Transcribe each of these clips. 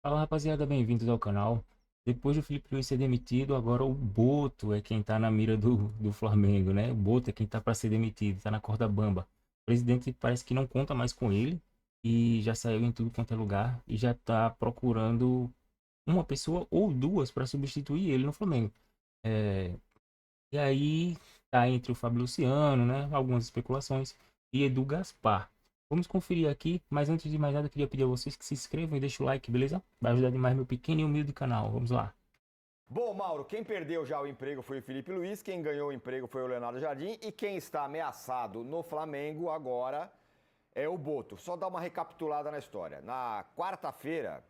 Fala rapaziada, bem-vindos ao canal. Depois do Felipe Luiz ser demitido, agora o Boto é quem tá na mira do Flamengo, né? O Boto é quem tá para ser demitido, tá na corda bamba. O presidente parece que não conta mais com ele e já saiu em tudo quanto é lugar e já tá procurando uma pessoa ou duas para substituir ele no Flamengo. É, e aí tá entre o Fábio Luciano, né? Algumas especulações. E Edu Gaspar. Vamos conferir aqui, mas antes de mais nada, eu queria pedir a vocês que se inscrevam e deixem o like, beleza? Vai ajudar demais meu pequeno e humilde canal. Vamos lá. Bom, Mauro, quem perdeu já o emprego foi o Felipe Luiz, quem ganhou o emprego foi o Leonardo Jardim e quem está ameaçado no Flamengo agora é o Boto. Só dar uma recapitulada na história. Na quarta-feira,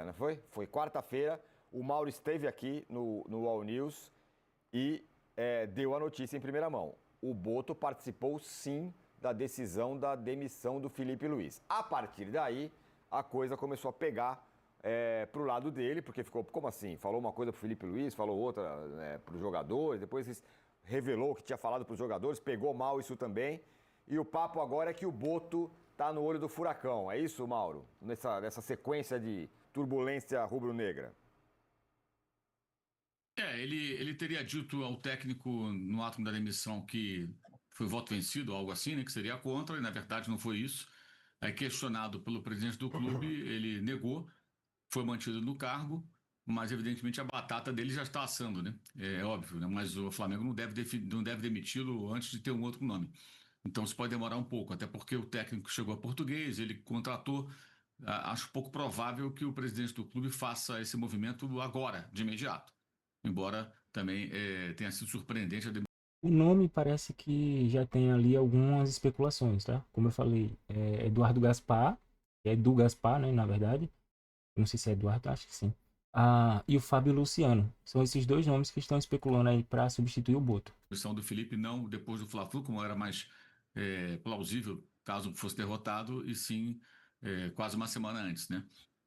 não foi? Foi quarta-feira, o Mauro esteve aqui no All News e deu a notícia em primeira mão. O Boto participou sim da decisão da demissão do Felipe Luiz. A partir daí, a coisa começou a pegar pro lado dele, porque ficou, como assim? Falou uma coisa pro Felipe Luiz, falou outra pros jogadores, depois revelou que tinha falado pros jogadores, pegou mal isso também. E o papo agora é que o Boto tá no olho do furacão. É isso, Mauro? Nessa sequência de turbulência rubro-negra. Ele teria dito ao técnico no ato da demissão que foi voto vencido, algo assim, né, que seria contra, e na verdade não foi isso. Aí, questionado pelo presidente do clube, ele negou, foi mantido no cargo, mas evidentemente a batata dele já está assando, né? É óbvio, né? Mas o Flamengo não deve demiti-lo antes de ter um outro nome. Então isso pode demorar um pouco, até porque o técnico chegou a português, ele contratou. Acho pouco provável que o presidente do clube faça esse movimento agora, de imediato. Embora também tenha sido surpreendente a O nome parece que já tem ali algumas especulações, tá? Como eu falei, é Eduardo Gaspar, é Edu Gaspar, né, na verdade. Eu não sei se é Eduardo, acho que sim. Ah, e o Fábio Luciano. São esses dois nomes que estão especulando aí para substituir o Boto. demissão do Felipe, não depois do Fla-Flu, como era mais plausível caso fosse derrotado, e sim quase uma semana antes, né?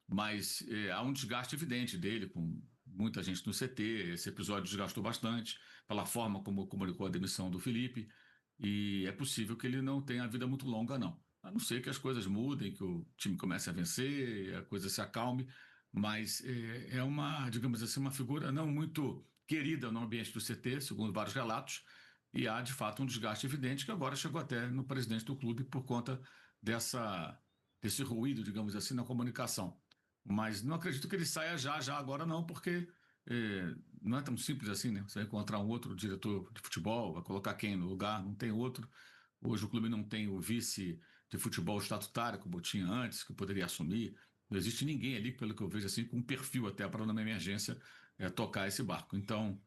Mas há um desgaste evidente dele com muita gente no CT. Esse episódio desgastou bastante pela forma como comunicou a demissão do Felipe, e é possível que ele não tenha a vida muito longa, não. A não ser que as coisas mudem, que o time comece a vencer, a coisa se acalme, mas é uma, digamos assim, uma figura não muito querida no ambiente do CT, segundo vários relatos, e há de fato um desgaste evidente que agora chegou até no presidente do clube por conta desse ruído, digamos assim, na comunicação. Mas não acredito que ele saia já agora não, porque não é tão simples assim, né? Você vai encontrar um outro diretor de futebol, vai colocar quem no lugar, não tem outro. Hoje o clube não tem o vice de futebol estatutário, como tinha antes, que poderia assumir. Não existe ninguém ali, pelo que eu vejo, assim, com um perfil até para, numa emergência, tocar esse barco. Então,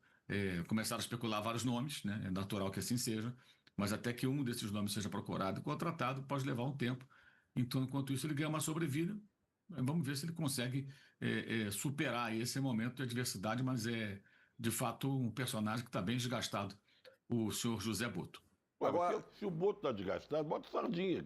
começaram a especular vários nomes, né? É natural que assim seja, mas até que um desses nomes seja procurado e contratado pode levar um tempo. Então, enquanto isso, ele ganha uma sobrevida. Vamos ver se ele consegue superar esse momento de adversidade, mas é, de fato, um personagem que está bem desgastado, o senhor José Boto. Ué, mas Agora, se o Boto tá desgastado, bota o Sardinha.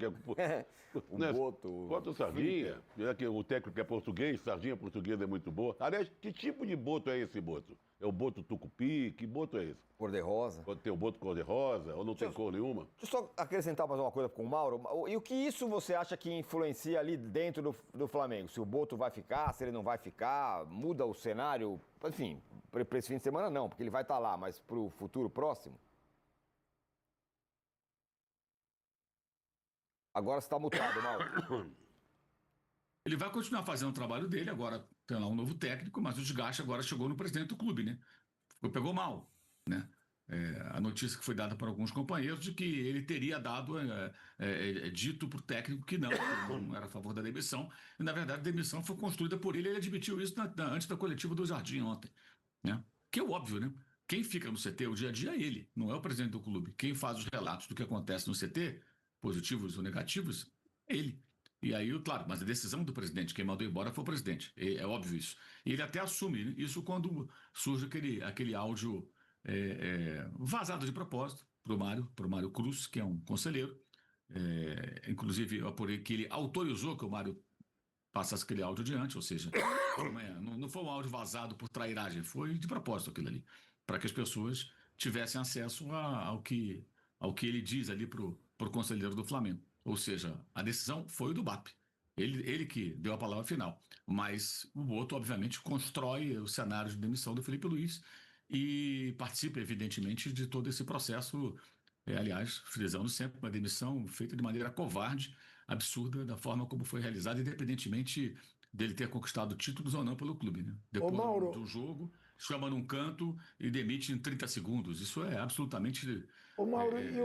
o Né? Boto, Bota o Felipe. Sardinha, já que o técnico é português, Sardinha portuguesa é muito boa. Aliás, que tipo de Boto é esse Boto? É o Boto Tucupi? Que Boto é esse? Cor-de-rosa. Tem o Boto cor-de-rosa ou não tem cor nenhuma? Deixa eu só acrescentar mais uma coisa com o Mauro. E o que isso você acha que influencia ali dentro do Flamengo? Se o Boto vai ficar, se ele não vai ficar, muda o cenário? Enfim, para esse fim de semana não, porque ele vai estar lá, mas para o futuro próximo? Agora você está mutado, Mauro. Ele vai continuar fazendo o trabalho dele, agora tem lá um novo técnico, mas o desgaste agora chegou no presidente do clube, né? Pegou mal, né? A notícia que foi dada para alguns companheiros de que ele teria dito para o técnico que não era a favor da demissão, e na verdade a demissão foi construída por ele admitiu isso antes da coletiva do Jardim ontem, né? Que é óbvio, né? Quem fica no CT o dia a dia é ele, não é o presidente do clube. Quem faz os relatos do que acontece no CT, positivos ou negativos, é ele. E aí, claro, mas a decisão do presidente, quem mandou embora foi o presidente. É óbvio isso. E ele até assume, né, isso quando surge aquele áudio vazado de propósito para o Mário Cruz, que é um conselheiro. Inclusive, eu apurei que ele autorizou que o Mário passasse aquele áudio adiante, ou seja, não foi um áudio vazado por trairagem, foi de propósito aquilo ali, para que as pessoas tivessem acesso ao que ele diz ali para o conselheiro do Flamengo. Ou seja, a decisão foi do BAP. Ele que deu a palavra final. Mas o Boto, obviamente, constrói o cenário de demissão do Felipe Luiz e participa, evidentemente, de todo esse processo. Aliás, frisando sempre uma demissão feita de maneira covarde, absurda, da forma como foi realizada, independentemente dele ter conquistado títulos ou não pelo clube, né? Ô, Depois Mauro, do jogo, chama num canto e demite em 30 segundos. Isso é absolutamente E covarde.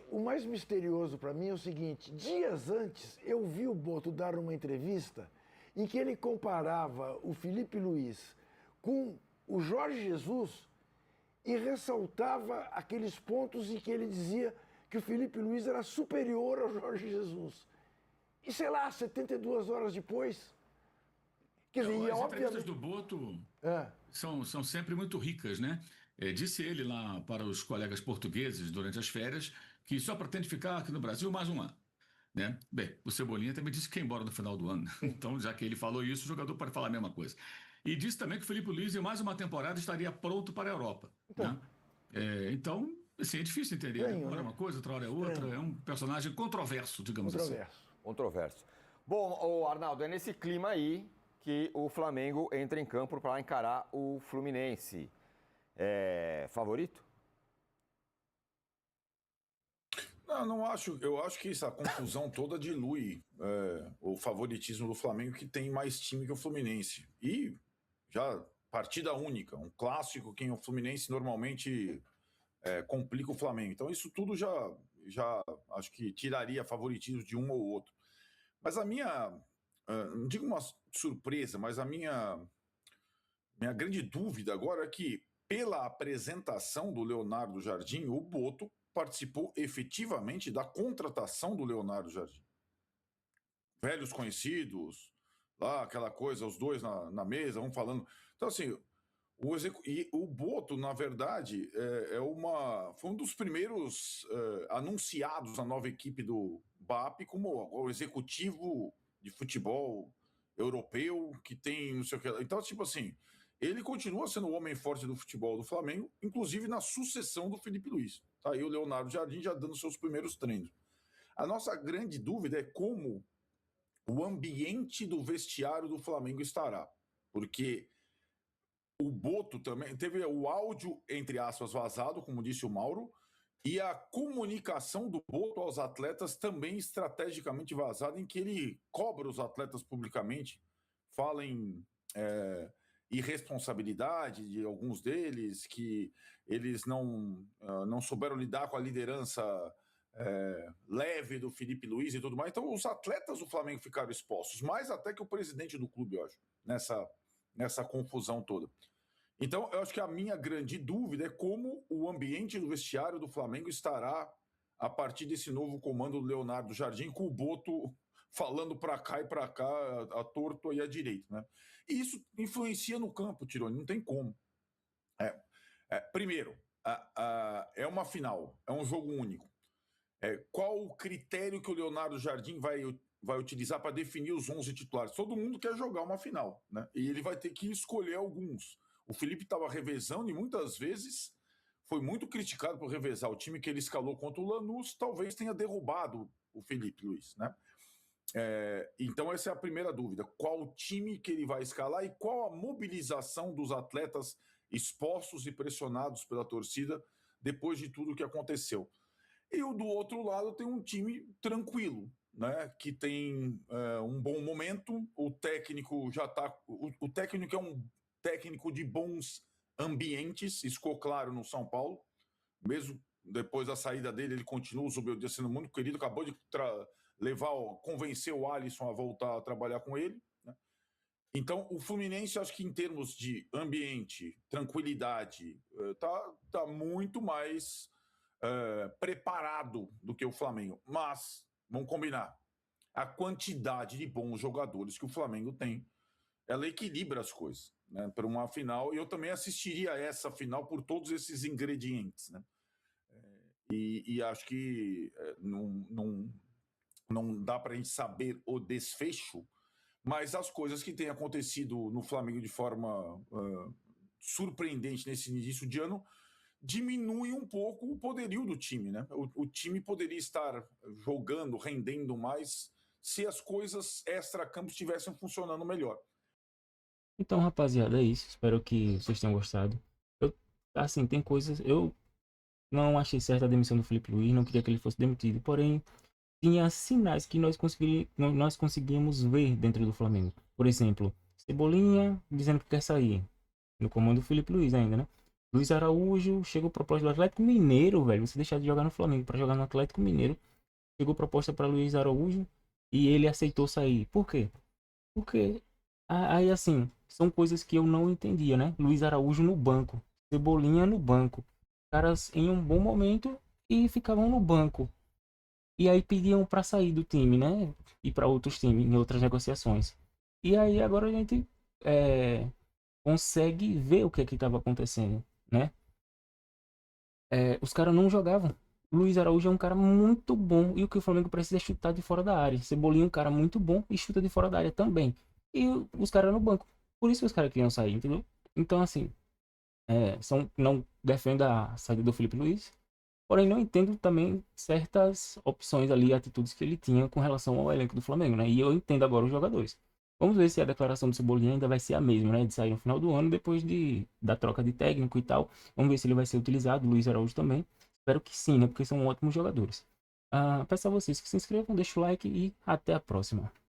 o mais misterioso para mim é o seguinte: dias antes eu vi o Boto dar uma entrevista em que ele comparava o Felipe Luiz com o Jorge Jesus e ressaltava aqueles pontos em que ele dizia que o Felipe Luiz era superior ao Jorge Jesus. E sei lá, 72 horas depois. Quer dizer, As entrevistas obviamente. do Boto É. são sempre muito ricas, né? Disse ele lá para os colegas portugueses durante as férias que só pretende ficar aqui no Brasil mais um ano, né? Bem, o Cebolinha também disse que ia embora no final do ano. Então, já que ele falou isso, o jogador pode falar a mesma coisa. E disse também que o Felipe Luiz, em mais uma temporada, estaria pronto para a Europa, Então. né? Então, assim, é difícil entender. Estranho, Uma hora é né? uma coisa, outra hora é outra. Estranho. É um personagem controverso, digamos assim. Controverso. Controverso. Bom, o Arnaldo, é nesse clima aí que o Flamengo entra em campo para encarar o Fluminense. Favorito? Não acho. Eu acho que essa confusão toda dilui o favoritismo do Flamengo, que tem mais time que o Fluminense. E já partida única, um clássico, quem é o Fluminense normalmente complica o Flamengo. Então isso tudo já acho que tiraria favoritismo de um ou outro. Mas a minha, não digo uma surpresa, mas a minha grande dúvida agora é que, pela apresentação do Leonardo Jardim, o Boto participou efetivamente da contratação do Leonardo Jardim. Velhos conhecidos, lá aquela coisa, os dois na mesa, um falando. Então, assim, o Boto, na verdade, foi um dos primeiros anunciados na nova equipe do BAP como o executivo de futebol europeu que tem não sei o que. Então, tipo assim, ele continua sendo o homem forte do futebol do Flamengo, inclusive na sucessão do Felipe Luiz. Tá aí o Leonardo Jardim já dando seus primeiros treinos. A nossa grande dúvida é como o ambiente do vestiário do Flamengo estará. Porque o Boto também teve o áudio, entre aspas, vazado, como disse o Mauro, e a comunicação do Boto aos atletas também estrategicamente vazada, em que ele cobra os atletas publicamente, fala em irresponsabilidade de alguns deles, que eles não souberam lidar com a liderança leve do Felipe Luiz e tudo mais. Então, os atletas do Flamengo ficaram expostos, mais até que o presidente do clube, eu acho, nessa confusão toda. Então, eu acho que a minha grande dúvida é como o ambiente do vestiário do Flamengo estará a partir desse novo comando do Leonardo Jardim, com o Boto falando para cá e para cá, a torto e à direita, né? E isso influencia no campo, Tironi, não tem como. Primeiro, é uma final, é um jogo único. Qual o critério que o Leonardo Jardim vai utilizar para definir os 11 titulares? Todo mundo quer jogar uma final, né? E ele vai ter que escolher alguns. O Felipe estava revezando e muitas vezes foi muito criticado por revezar. O time que ele escalou contra o Lanús talvez tenha derrubado o Felipe Luiz, né? Então essa é a primeira dúvida. Qual time que ele vai escalar e qual a mobilização dos atletas expostos e pressionados pela torcida depois de tudo o que aconteceu? E do outro lado tem um time tranquilo, né? Que tem um bom momento. O técnico já está. O técnico é um técnico de bons ambientes, isso ficou claro no São Paulo. Mesmo depois da saída dele, ele continua, o Zubeldia sendo muito querido, acabou de convencer o Alisson a voltar a trabalhar com ele, né? Então, o Fluminense, acho que em termos de ambiente, tranquilidade, tá muito mais preparado do que o Flamengo. Mas, vamos combinar, a quantidade de bons jogadores que o Flamengo tem, ela equilibra as coisas, né, para uma final. E eu também assistiria a essa final por todos esses ingredientes, né? E acho que não dá para a gente saber o desfecho, mas as coisas que têm acontecido no Flamengo de forma surpreendente nesse início de ano diminui um pouco o poderio do time, né? O time poderia estar jogando, rendendo mais se as coisas extra-campo estivessem funcionando melhor. Então, rapaziada, é isso. Espero que vocês tenham gostado. Assim, tem coisas... Eu não achei certa a demissão do Felipe Luiz, não queria que ele fosse demitido. Porém, tinha sinais que nós conseguimos ver dentro do Flamengo. Por exemplo, Cebolinha dizendo que quer sair. No comando do Felipe Luiz ainda, né? Luiz Araújo, chegou proposta do Atlético Mineiro, velho. Você deixar de jogar no Flamengo para jogar no Atlético Mineiro. Chegou proposta para Luiz Araújo e ele aceitou sair. Por quê? Porque aí assim, são coisas que eu não entendia, né? Luiz Araújo no banco, Cebolinha no banco. Caras em um bom momento e ficavam no banco. E aí pediam para sair do time, né? E para outros times, em outras negociações. E aí agora a gente consegue ver o que é que estava acontecendo, né? Os caras não jogavam. Luiz Araújo é um cara muito bom e o que o Flamengo precisa é chutar de fora da área. Cebolinha é um cara muito bom e chuta de fora da área também. E os caras no banco. Por isso que os caras queriam sair, entendeu? Então, assim, não defendo a saída do Felipe Luiz, porém não entendo também certas opções ali, atitudes que ele tinha com relação ao elenco do Flamengo, né? E eu entendo agora os jogadores. Vamos ver se a declaração do Cebolinha ainda vai ser a mesma, né? De sair no final do ano, depois da troca de técnico e tal. Vamos ver se ele vai ser utilizado, Luiz Araújo também. Espero que sim, né? Porque são ótimos jogadores. Peço a vocês que se inscrevam, deixem o like e até a próxima.